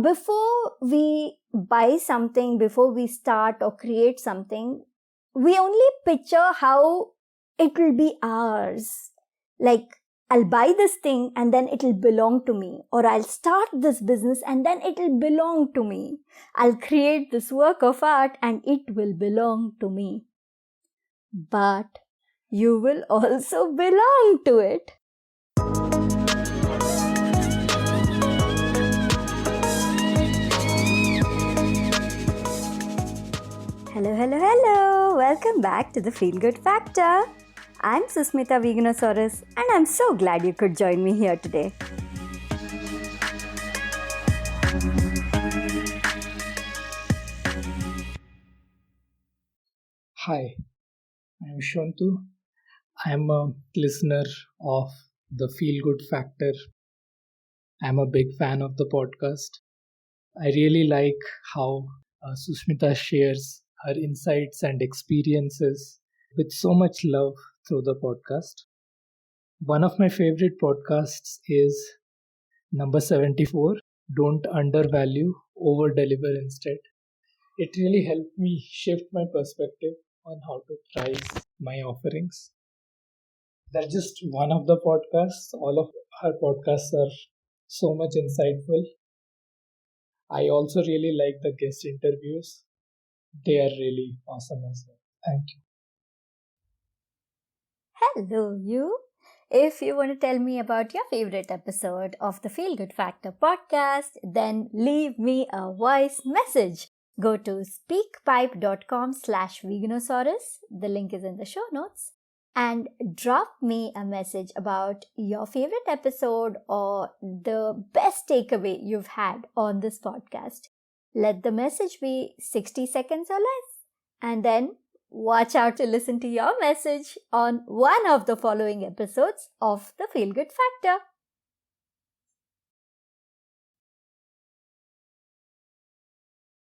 before we buy something, before we start or create something, we only picture how it will be ours. Like, I'll buy this thing and then it'll belong to me. Or I'll start this business and then it'll belong to me. I'll create this work of art and it will belong to me. But you will also belong to it. Hello. Welcome back to the Feel Good Factor. I'm Susmita Veganosaurus and I'm so glad you could join me here today. Hi, I'm Shantu. I'm a listener of the Feel Good Factor. I'm a big fan of the podcast. I really like how Susmita shares her insights and experiences with so much love through the podcast. One of my favorite podcasts is number 74, Don't Undervalue, Over Deliver Instead. It really helped me shift my perspective on how to price my offerings. That's just one of the podcasts. All of her podcasts are so much insightful. I also really like the guest interviews. They are really awesome as well. Thank you. Hello, you. If you want to tell me about your favorite episode of the Feel Good Factor podcast, then leave me a voice message. Go to speakpipe.com/veganosaurus. The link is in the show notes. And drop me a message about your favorite episode or the best takeaway you've had on this podcast. Let the message be 60 seconds or less. And then watch out to listen to your message on one of the following episodes of the Feel Good Factor.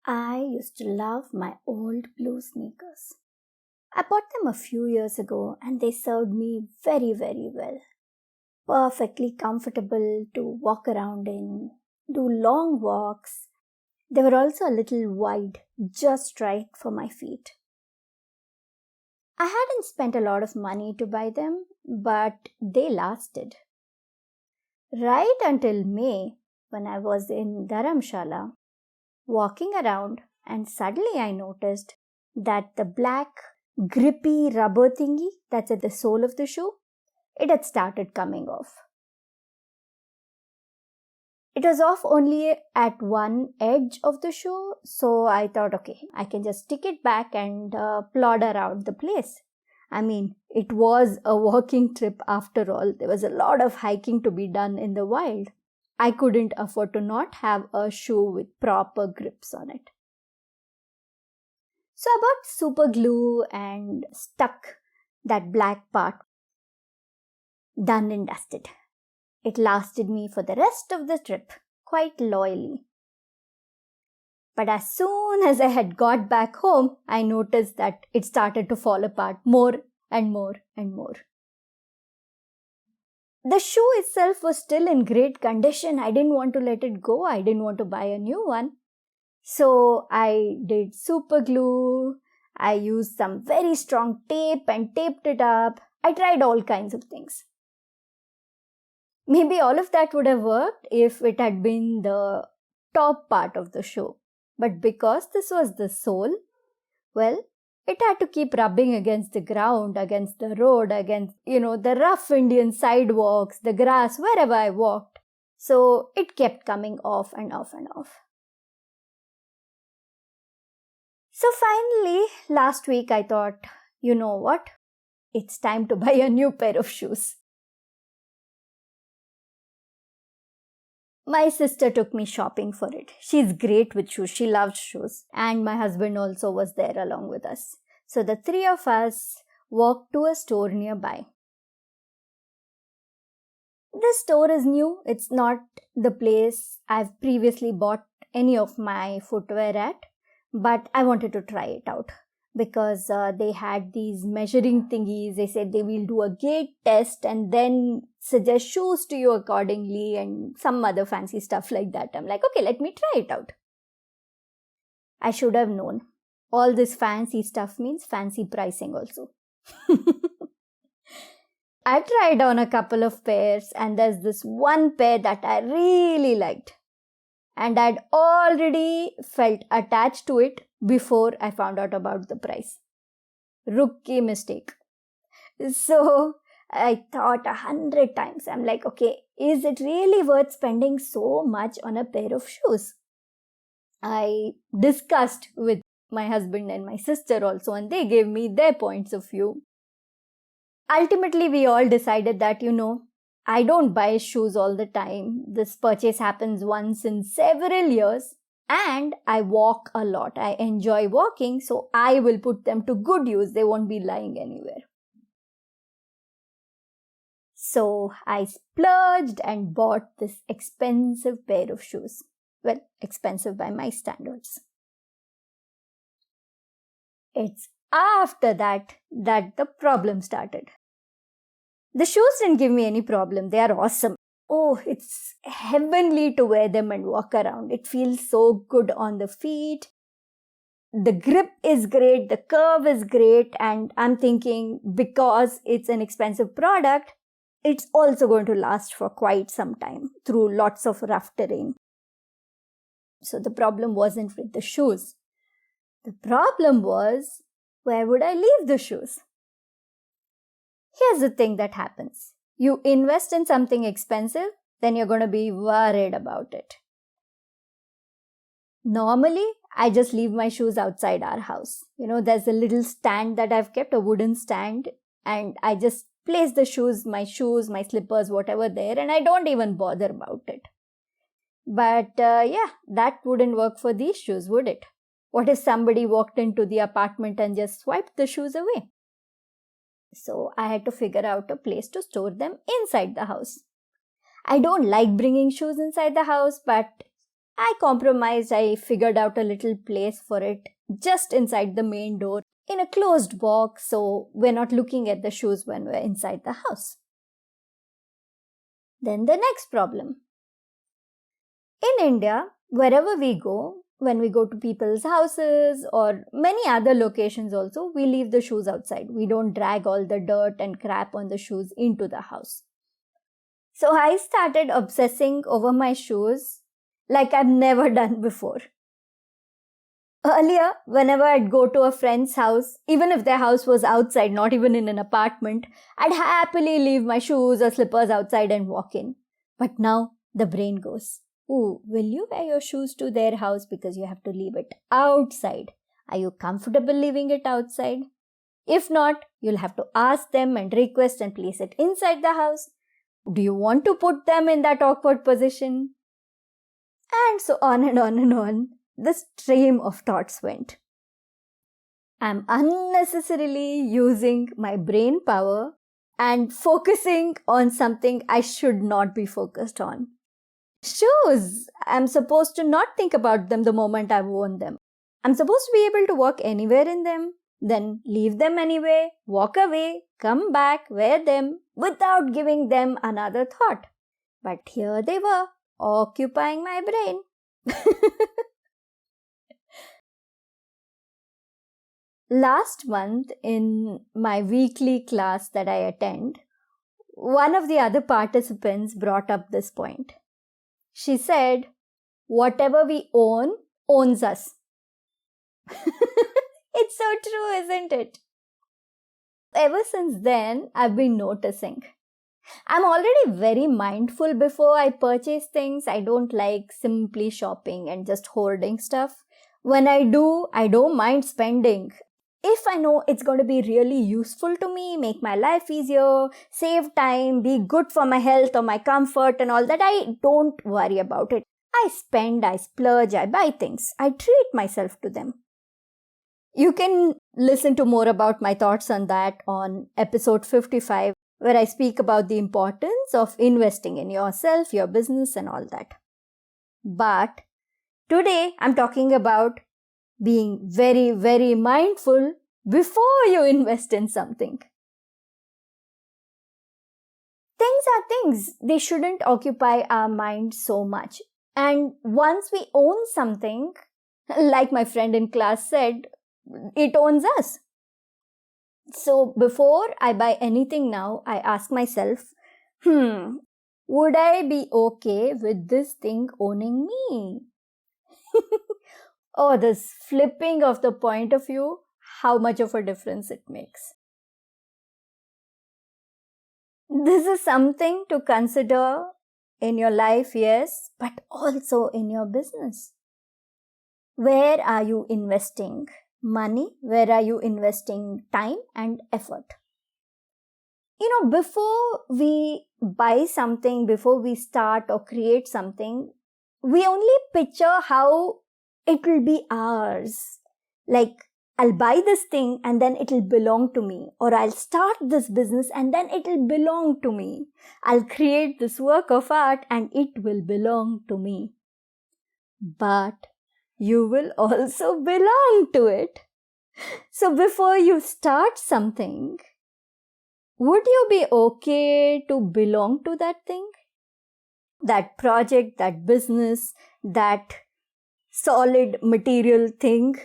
I used to love my old blue sneakers. I bought them a few years ago and they served me very, very well. Perfectly comfortable to walk around in, do long walks. They were also a little wide, just right for my feet. I hadn't spent a lot of money to buy them, but they lasted. Right until May, when I was in Dharamshala, walking around, and suddenly I noticed that the black grippy rubber thingy that's at the sole of the shoe, it had started coming off. It was off only at one edge of the shoe, so I thought, okay, I can just stick it back and plod around the place. I mean, it was a walking trip after all. There was a lot of hiking to be done in the wild. I couldn't afford to not have a shoe with proper grips on it. So I bought super glue and stuck that black part. Done and dusted. It lasted me for the rest of the trip, quite loyally. But as soon as I had got back home, I noticed that it started to fall apart more and more and more. The shoe itself was still in great condition. I didn't want to let it go. I didn't want to buy a new one. So I did super glue. I used some very strong tape and taped it up. I tried all kinds of things. Maybe all of that would have worked if it had been the top part of the shoe. But because this was the sole, well, it had to keep rubbing against the ground, against the road, against, the rough Indian sidewalks, the grass, wherever I walked. So it kept coming off and off and off. So finally, last week I thought, you know what? It's time to buy a new pair of shoes. My sister took me shopping for it. She's great with shoes. She loves shoes. And my husband also was there along with us. So the three of us walked to a store nearby. This store is new. It's not the place I've previously bought any of my footwear at, but I wanted to try it out. because they had these measuring thingies. They said they will do a gait test and then suggest shoes to you accordingly and some other fancy stuff like that. I'm like, okay, let me try it out. I should have known. All this fancy stuff means fancy pricing also. I tried on a couple of pairs and there's this one pair that I really liked. And I'd already felt attached to it before I found out about the price. Rookie mistake. So I thought 100 times. I'm like, okay, is it really worth spending so much on a pair of shoes? I discussed with my husband and my sister also, and they gave me their points of view. Ultimately, we all decided that, I don't buy shoes all the time. This purchase happens once in several years, and I walk a lot. I enjoy walking, so I will put them to good use. They won't be lying anywhere. So I splurged and bought this expensive pair of shoes. Well, expensive by my standards. It's after that the problem started. The shoes didn't give me any problem. They are awesome. Oh, it's heavenly to wear them and walk around. It feels so good on the feet. The grip is great. The curve is great. And I'm thinking because it's an expensive product, it's also going to last for quite some time through lots of rough terrain. So the problem wasn't with the shoes. The problem was, where would I leave the shoes? Here's the thing that happens. You invest in something expensive, then you're going to be worried about it. Normally, I just leave my shoes outside our house. There's a little stand that I've kept, a wooden stand, and I just place the shoes, my slippers, whatever there, and I don't even bother about it. But that wouldn't work for these shoes, would it? What if somebody walked into the apartment and just swiped the shoes away? So I had to figure out a place to store them inside the house. I don't like bringing shoes inside the house, but I compromised. I figured out a little place for it just inside the main door in a closed box, so we're not looking at the shoes when we're inside the house. Then the next problem. In India, wherever we go, when we go to people's houses or many other locations also, we leave the shoes outside. We don't drag all the dirt and crap on the shoes into the house. So I started obsessing over my shoes like I've never done before. Earlier, whenever I'd go to a friend's house, even if their house was outside, not even in an apartment, I'd happily leave my shoes or slippers outside and walk in. But now the brain goes, "Ooh, will you wear your shoes to their house because you have to leave it outside? Are you comfortable leaving it outside? If not, you'll have to ask them and request and place it inside the house. Do you want to put them in that awkward position?" And so on and on and on. The stream of thoughts went. I'm unnecessarily using my brain power and focusing on something I should not be focused on. Shoes! I'm supposed to not think about them the moment I've worn them. I'm supposed to be able to walk anywhere in them, then leave them anyway, walk away, come back, wear them without giving them another thought. But here they were, occupying my brain. Last month, in my weekly class that I attend, one of the other participants brought up this point. She said, "Whatever we own, owns us." It's so true, isn't it? Ever since then, I've been noticing. I'm already very mindful before I purchase things. I don't like simply shopping and just hoarding stuff. When I do, I don't mind spending. If I know it's going to be really useful to me, make my life easier, save time, be good for my health or my comfort and all that, I don't worry about it. I spend, I splurge, I buy things. I treat myself to them. You can listen to more about my thoughts on that on episode 55, where I speak about the importance of investing in yourself, your business and all that. But today I'm talking about being very, very mindful before you invest in something. Things are things. They shouldn't occupy our mind so much. And once we own something, like my friend in class said, it owns us. So before I buy anything now, I ask myself, would I be okay with this thing owning me? Oh, this flipping of the point of view, how much of a difference it makes. This is something to consider in your life, yes, but also in your business. Where are you investing money? Where are you investing time and effort? Before we buy something, before we start or create something, we only picture how it will be ours. Like, I'll buy this thing and then it'll belong to me. Or I'll start this business and then it'll belong to me. I'll create this work of art and it will belong to me. But you will also belong to it. So before you start something, would you be okay to belong to that thing? That project, that business, that solid material thing?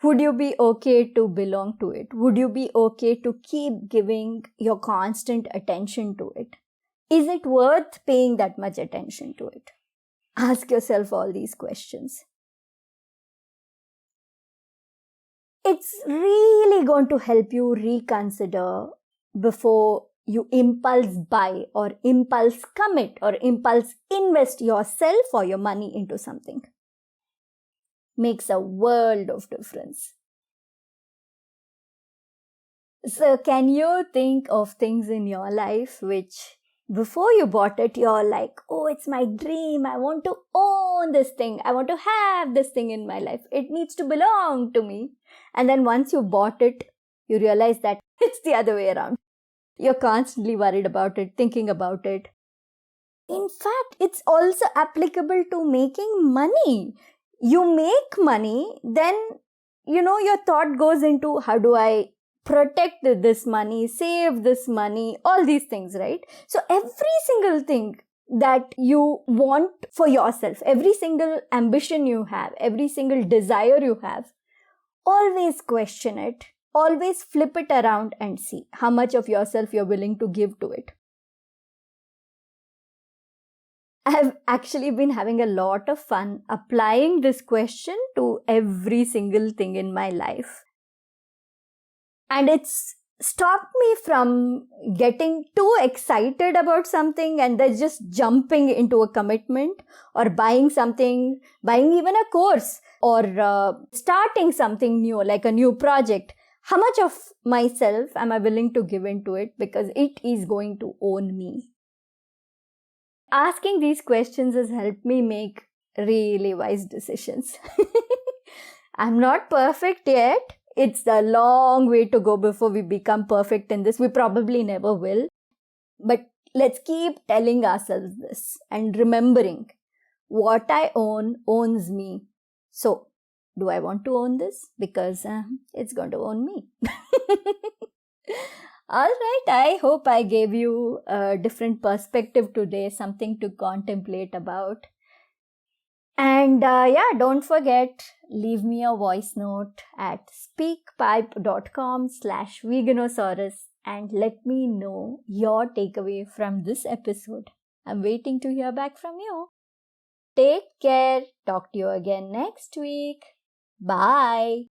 Would you be okay to belong to it? Would you be okay to keep giving your constant attention to it? Is it worth paying that much attention to it? Ask yourself all these questions. It's really going to help you reconsider before you impulse buy or impulse commit or impulse invest yourself or your money into something. Makes a world of difference. So can you think of things in your life which before you bought it, you're like, oh, it's my dream. I want to own this thing. I want to have this thing in my life. It needs to belong to me. And then once you bought it, you realize that it's the other way around. You're constantly worried about it, thinking about it. In fact, it's also applicable to making money. You make money, then, your thought goes into how do I protect this money, save this money, all these things, right? So every single thing that you want for yourself, every single ambition you have, every single desire you have, always question it. Always flip it around and see how much of yourself you're willing to give to it. I've actually been having a lot of fun applying this question to every single thing in my life. And it's stopped me from getting too excited about something and then just jumping into a commitment or buying something, buying even a course or starting something new, like a new project. How much of myself am I willing to give into it because it is going to own me? Asking these questions has helped me make really wise decisions. I'm not perfect yet. It's a long way to go before we become perfect in this. We probably never will. But let's keep telling ourselves this and remembering what I own owns me. So, do I want to own this? Because it's going to own me. All right, I hope I gave you a different perspective today, something to contemplate about. And don't forget, leave me a voice note at speakpipe.com/Veganosaurus and let me know your takeaway from this episode. I'm waiting to hear back from you. Take care. Talk to you again next week. Bye.